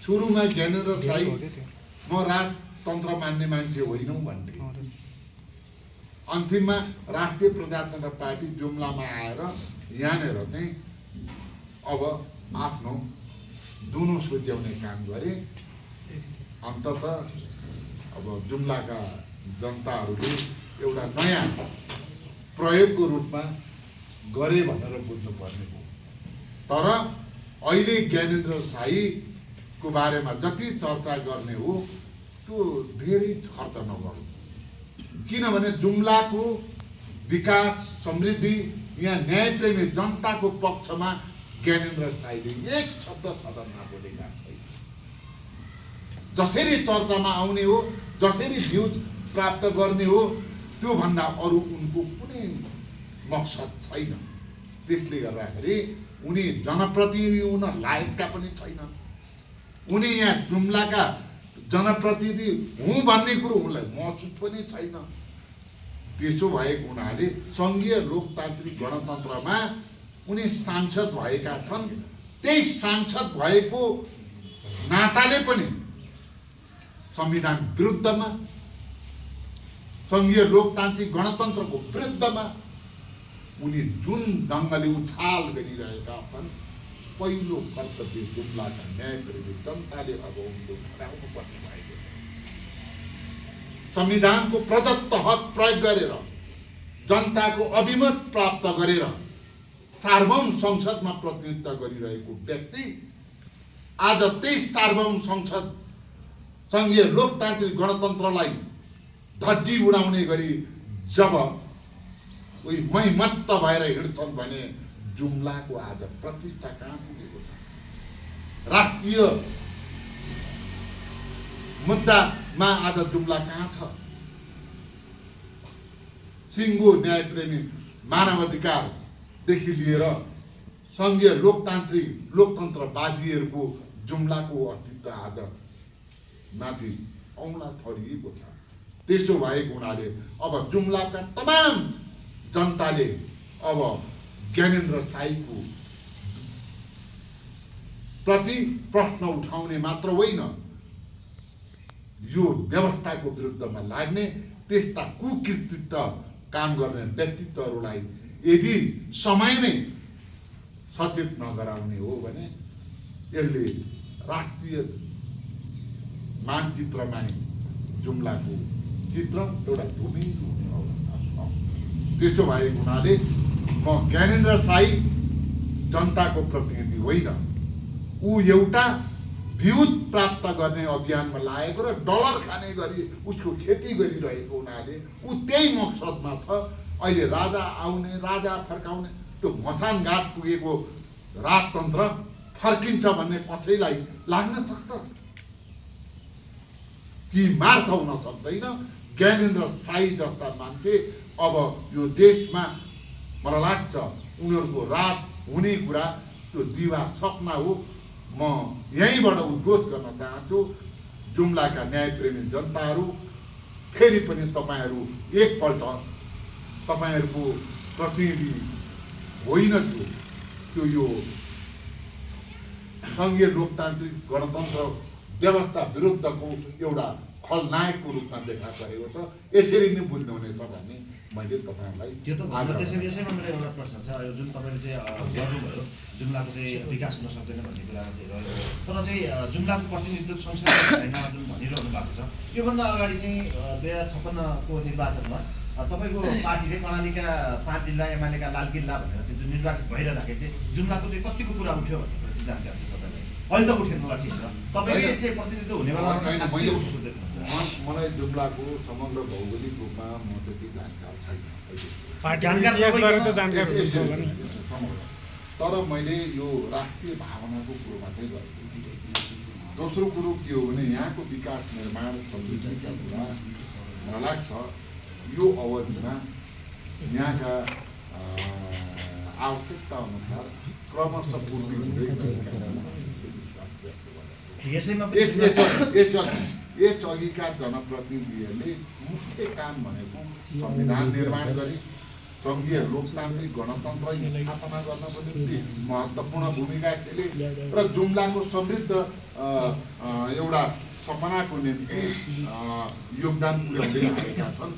सुरुमा ज्ञानेन्द्र साई म राजतन्त्र मान्ने मान्छे होइनौ भन्थे। अन्तिममा राष्ट्रिय प्रजातन्त्र पार्टी जुम्लामा आएर यहाँनिर चाहिँ अब आफ्नो दुनो सुध्याउने काम गरे। अन्तत अब जुम्लाका जनताहरूले एउटा नयाँ प्रयोगको रूपमा गरे भनेर बुझ्नुपर्ने हो। तर अहिले ज्ञानेन्द्र साईको बारेमा जति चर्चा गर्ने हो त्यो धेरै खर्च नगर्नु, किनभने जुम्लाको विकास समृद्धि यहाँ न्यायप्रेमी जनताको पक्षमा ज्ञानेन्द्र साईले एक शब्द सदनमा बोलेका छैन। जसरी चर्चामा आउने हो, जसरी भ्युज प्राप्त गर्ने हो, त्यो भन्दा अरू उनको कुनै मकसद छैन। त्यसले गर्दाखेरि उनी जनप्रतिनिधि हुन लायकका पनि छैनन्। उनी यहाँ जुम्लाका जनप्रतिनिधि हुँ भन्ने कुरो उनलाई महसुस पनि छैन। त्यसो भएको हुनाले सङ्घीय लोकतान्त्रिक गणतन्त्रमा उनी सांसद भएका छन्। त्यही सांसद भएको नाताले पनि संविधान विरुद्धमा, सङ्घीय लोकतान्त्रिक गणतन्त्रको विरुद्धमा उनी जुन ढङ्गले उछाल गरिरहेका छन्, पहिलो कर्तव्य जुम्लाका न्यायप्रेमी जनताले अब उनको हटाउनु पर्ने भएको छ। संविधानको प्रदत्त हक प्रयोग गरेर, जनताको अभिमत प्राप्त गरेर सार्वभौम संसदमा प्रतिनिधित्व गरिरहेको व्यक्ति आज त्यही सार्वभौम संसद सङ्घीय लोकतान्त्रिक गणतन्त्रलाई धज्जी उडाउने गरी जब उही मै मत्त भएर हिँड्छन् भने जुम्लाको आज प्रतिष्ठा कहाँ पुगेको छ? राष्ट्रिय मुद्दामा आज जुम्ला कहाँ छ? सिङ्गो न्यायप्रेमी मानवाधिकारदेखि लिएर सङ्घीय लोकतन्त्रवादीहरूको जुम्लाको अस्तित्व आज माथि औँला थरिएको छ। त्यसो भएको हुनाले अब जुम्लाका तमाम जनताले अब ज्ञानेन्द्र साईको प्रति प्रश्न उठाउने मात्र होइन, यो व्यवस्थाको विरुद्धमा लाग्ने, त्यस्ता कुकृतित्व काम गर्ने व्यक्तित्वहरूलाई यदि समयमै सचेत नगराउने हो भने यसले राष्ट्रिय मानचित्रमा जुम्लाको चित्र एउटा धुमिलो हुने अवस्था छ। त्यसो भएको हुनाले म ज्ञानेन्द्र साई जनताको प्रतिनिधि होइन, ऊ एउटा भ्युज प्राप्त गर्ने अभियानमा लागेको र डलर खाने गरी उसको खेती गरिरहेको हुनाले ऊ त्यही मकसदमा छ। अहिले राजा आउने, राजा फर्काउने, त्यो मसान घाट पुगेको राजतन्त्र फर्किन्छ भन्ने कसैलाई लाग्न सक्छ कि मार्थ हुन सक्दैन। ज्ञानेन्द्र साई जस्ता मान्छे अब यो देशमा मलाई लाग्छ उनीहरूको राज हुने कुरा त्यो दिवा सपना हो। म यहीँबाट उद्घोष गर्न चाहन्छु, जुम्लाका न्यायप्रेमी जनताहरू, फेरि पनि तपाईँहरू एकपल्ट तपाईँहरूको प्रतिनिधि होइन त्यो यो सङ्घीय लोकतान्त्रिक गणतन्त्र व्यवस्था विरुद्धको एउटा खलनायकको रूपमा देखा परेको छ। यसरी नै बुझ्नुहुनेछ भन्ने मैले तपाईँहरूलाई त्यो त यसैमा मेरो एउटा प्रश्न छ। यो जुन तपाईँले चाहिँ गर्नुभयो जुम्लाको चाहिँ विकास हुन सक्दैन भन्ने कुरा चाहिँ रह्यो, तर चाहिँ जुम्लाको प्रतिनिधित्व संसदमा छैन जुन भनिरहनु भएको छ। योभन्दा अगाडि चाहिँ 2056को निर्वाचनमा तपाईँको पार्टीले कर्णालीका 5 जिल्ला एमालेका लाल किल्ला भनेर चाहिँ जुन निर्वाचित भइरहँदाखेरि चाहिँ जुम्लाको चाहिँ कतिको कुरा उठ्यो भन्ने कुरा चाहिँ जानकारी छ तपाईँलाई? अहिले त उठेन होला, ठिक छ, तपाईँले चाहिँ प्रतिनिधित्व हुने बेला मलाई जुम्लाको समग्र भौगोलिक रूपमा म त्यति जानकार छैन, तर मैले यो राष्ट्रिय भावनाको कुरो मात्रै गरेको। दोस्रो कुरो के हो भने यहाँको विकास निर्माण समृद्धिका कुरा मलाई लाग्छ यो अवधिमा यहाँका आवश्यकता अनुसार क्रमशः पूर्ति हुँदै गएको। यसअघिका जनप्रतिनिधिहरूले मुख्य काम भनेको संविधान निर्माण गरी सङ्घीय लोकतान्त्रिक गणतन्त्र स्थापना गर्नको निम्ति महत्त्वपूर्ण भूमिका खेले र जुम्लाको समृद्ध एउटा सपनाको निम्ति योगदान पुर्याउँदै आएका छन्।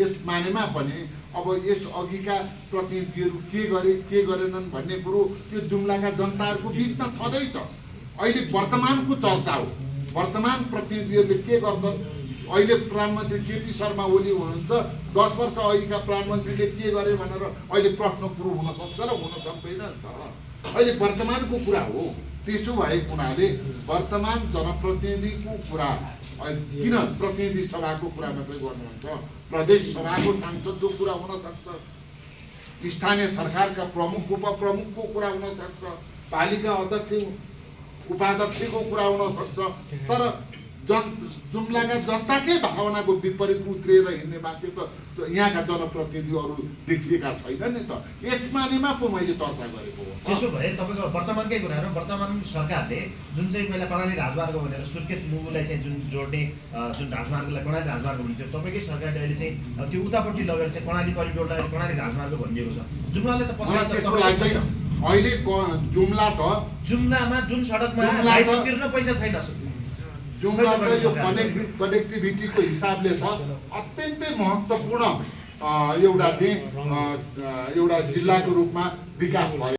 यस मानेमा पनि अब यस अघिका प्रतिनिधिहरू के गरे के गरेनन् भन्ने कुरो यो जुम्लाका जनताहरूको बिचमा छँदैछ। अहिले वर्तमानको चर्चा हो, वर्तमान प्रतिनिधिहरूले के गर्छन्। अहिले प्रधानमन्त्री केपी शर्मा ओली हुनुहुन्छ, 10 वर्ष अघिका प्रधानमन्त्रीले के गरे भनेर अहिले प्रश्न सुरु हुन सक्छ र हुन सक्दैन नि त। अहिले वर्तमानको कुरा हो। त्यसो भएको हुनाले वर्तमान जनप्रतिनिधिको कुरा किन प्रतिनिधि सभाको कुरा मात्रै गर्नुहुन्छ, प्रदेश सभाको सांसदको कुरा हुन सक्छ, स्थानीय सरकारका प्रमुख उपप्रमुखको कुरा हुन सक्छ, पालिका अध्यक्ष उपाध्यक्षको कुरा हुन सक्छ। तर जुम्लाका जनताकै भावनाको विपरीत उत्रिएर हिँड्ने मान्छे त यहाँका जनप्रतिनिधिहरू देखिएका छैनन् नि त। यस मानेमा पो मैले चर्चा गरेको हो। त्यसो भए तपाईँको वर्तमानकै कुरा हो। वर्तमान सरकारले जुन चाहिँ पहिला कर्णाली राजमार्ग भनेर सुर्खेत मुगुलाई चाहिँ जुन जोड्ने जुन राजमार्गलाई कर्णाली राजमार्ग भन्थ्यो, तपाईँकै सरकारले अहिले चाहिँ त्यो उतापट्टि लगेर चाहिँ कर्णाली करिडोर अहिले कर्णाली राजमार्ग भनिएको छ। जुम्लाले त त्यस्तो लाग्दैन। अहिले जुम्ला त जुम्लामा जुन सडकमा लाइट तिर्न पैसा छैन, जुम्ला त यो कनेक्टिभिटीको हिसाबले छ अत्यन्तै महत्त्वपूर्ण एउटा चाहिँ एउटा जिल्लाको रूपमा विकास भयो।